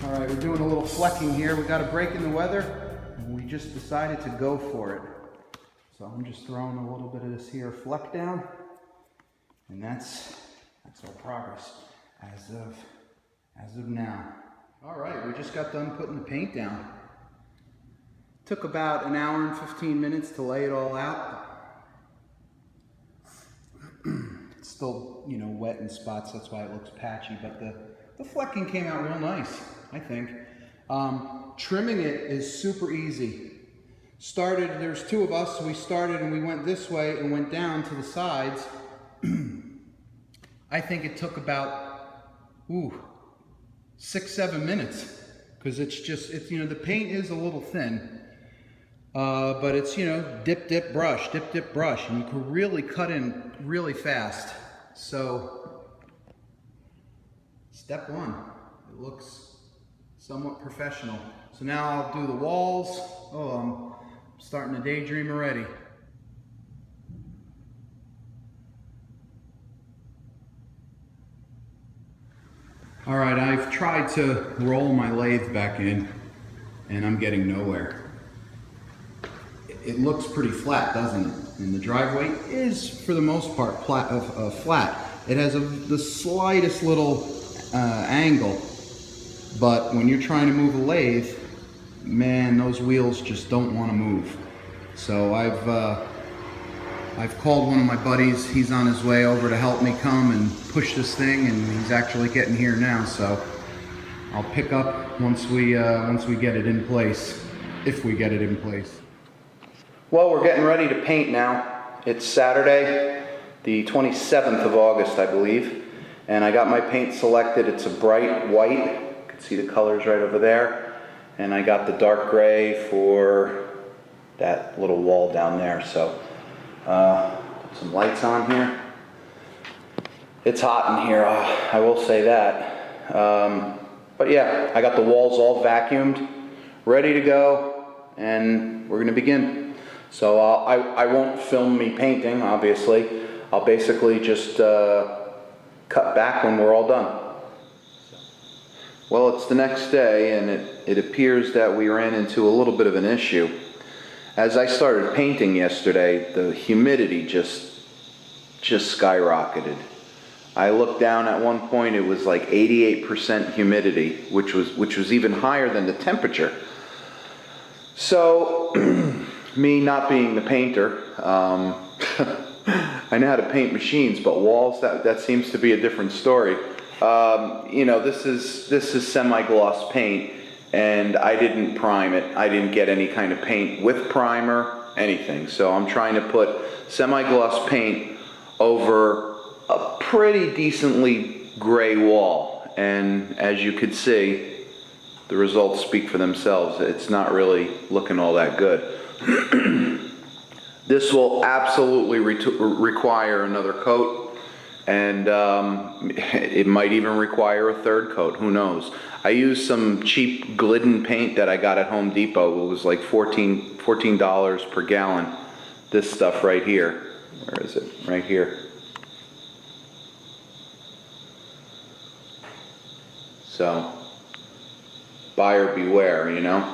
All right, we're doing a little flecking here. We got a break in the weather, and we just decided to go for it. So I'm just throwing a little bit of this here fleck down, and that's our progress as of now. All right, we just got done putting the paint down. Took about an hour and 15 minutes to lay it all out. It's still, you know, wet in spots, that's why it looks patchy, but the flecking came out real nice, I think. Trimming it is super easy. There's two of us, so we started and we went this way and went down to the sides. I think it took about 6-7 minutes, because it's you know, the paint is a little thin, but it's, you know, dip brush, dip brush, and you can really cut in really fast. So step one, it looks somewhat professional. So now I'll do the walls. Oh, I'm starting to daydream already. All right, I've tried to roll my lathe back in, and I'm getting nowhere. It looks pretty flat, doesn't it? And the driveway is, for the most part, flat. It has the slightest little angle, but when you're trying to move a lathe, man, those wheels just don't want to move. So I've called one of my buddies. He's on his way over to help me come and push this thing, and he's actually getting here now. So I'll pick up once we get it in place, if we get it in place. Well, we're getting ready to paint now. It's Saturday, the 27th of August, I believe, and I got my paint selected. It's a bright white. You can see the colors right over there, and I got the dark gray for that little wall down there. So put some lights on here. It's hot in here, I will say that. But yeah, I got the walls all vacuumed, ready to go, and we're gonna begin. So I won't film me painting, obviously. I'll basically just cut back when we're all done. Well, it's the next day, and it appears that we ran into a little bit of an issue. As I started painting yesterday, the humidity just skyrocketed. I looked down at one point, it was like 88% humidity, which was even higher than the temperature. So, me not being the painter, I know how to paint machines, but walls, that seems to be a different story. You know, this is semi-gloss paint, and I didn't prime it. I didn't get any kind of paint with primer, anything. So I'm trying to put semi-gloss paint over a pretty decently gray wall, and as you could see, the results speak for themselves. It's not really looking all that good. This will absolutely require another coat, and it might even require a third coat, who knows. I used some cheap Glidden paint that I got at Home Depot. It was like $14 per gallon. This stuff right here. Where is it? Right here. So, buyer beware, you know.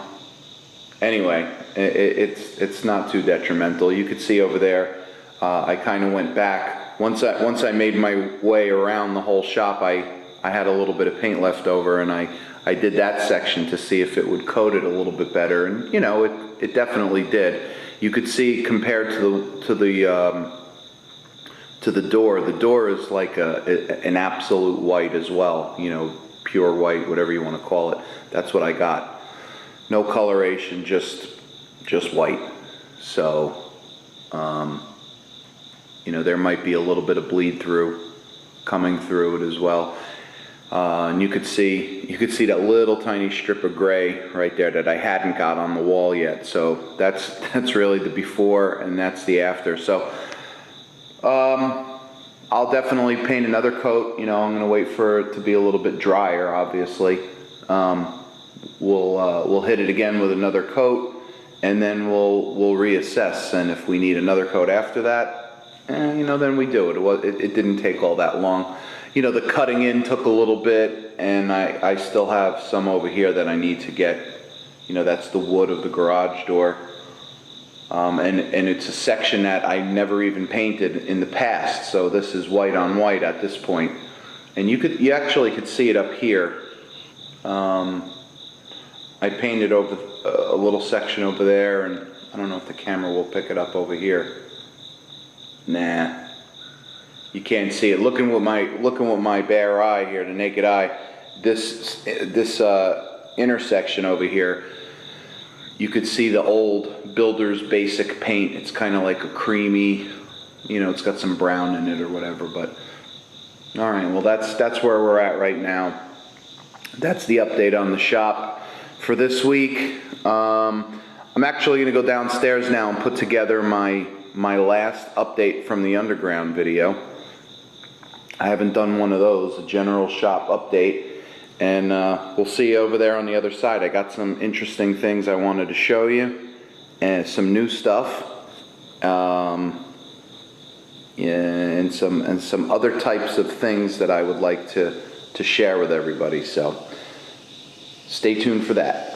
Anyway, it's not too detrimental. You could see over there, I kind of went back. Once I made my way around the whole shop, I had a little bit of paint left over, and I did that section to see if it would coat it a little bit better, and you know, it definitely did. You could see compared to the door. The door is like an absolute white as well. You know, pure white, whatever you want to call it. That's what I got. No coloration, just white. So, you know, there might be a little bit of bleed through coming through it as well. And you could see that little tiny strip of gray right there that I hadn't got on the wall yet. So that's really the before, and that's the after. So I'll definitely paint another coat. You know, I'm going to wait for it to be a little bit drier, obviously. We'll hit it again with another coat, and then we'll reassess. And if we need another coat after that, you know, then we do it. It didn't take all that long. you know, the cutting in took a little bit, and I still have some over here that I need to get. You know, that's the wood of the garage door. And it's a section that I never even painted in the past, so this is white on white at this point. And you actually could see it up here. I painted over a little section over there, and I don't know if the camera will pick it up over here. Nah, you can't see it. Looking with my bare eye here, the naked eye, this intersection over here, you could see the old builder's basic paint. It's kind of like a creamy, you know, it's got some brown in it or whatever. But all right, well that's where we're at right now. That's the update on the shop for this week. I'm actually going to go downstairs now and put together my last update from the underground video. I haven't done one of those, a general shop update. And we'll see you over there on the other side. I got some interesting things I wanted to show you, and some new stuff, and some other types of things that I would like to share with everybody. So stay tuned for that.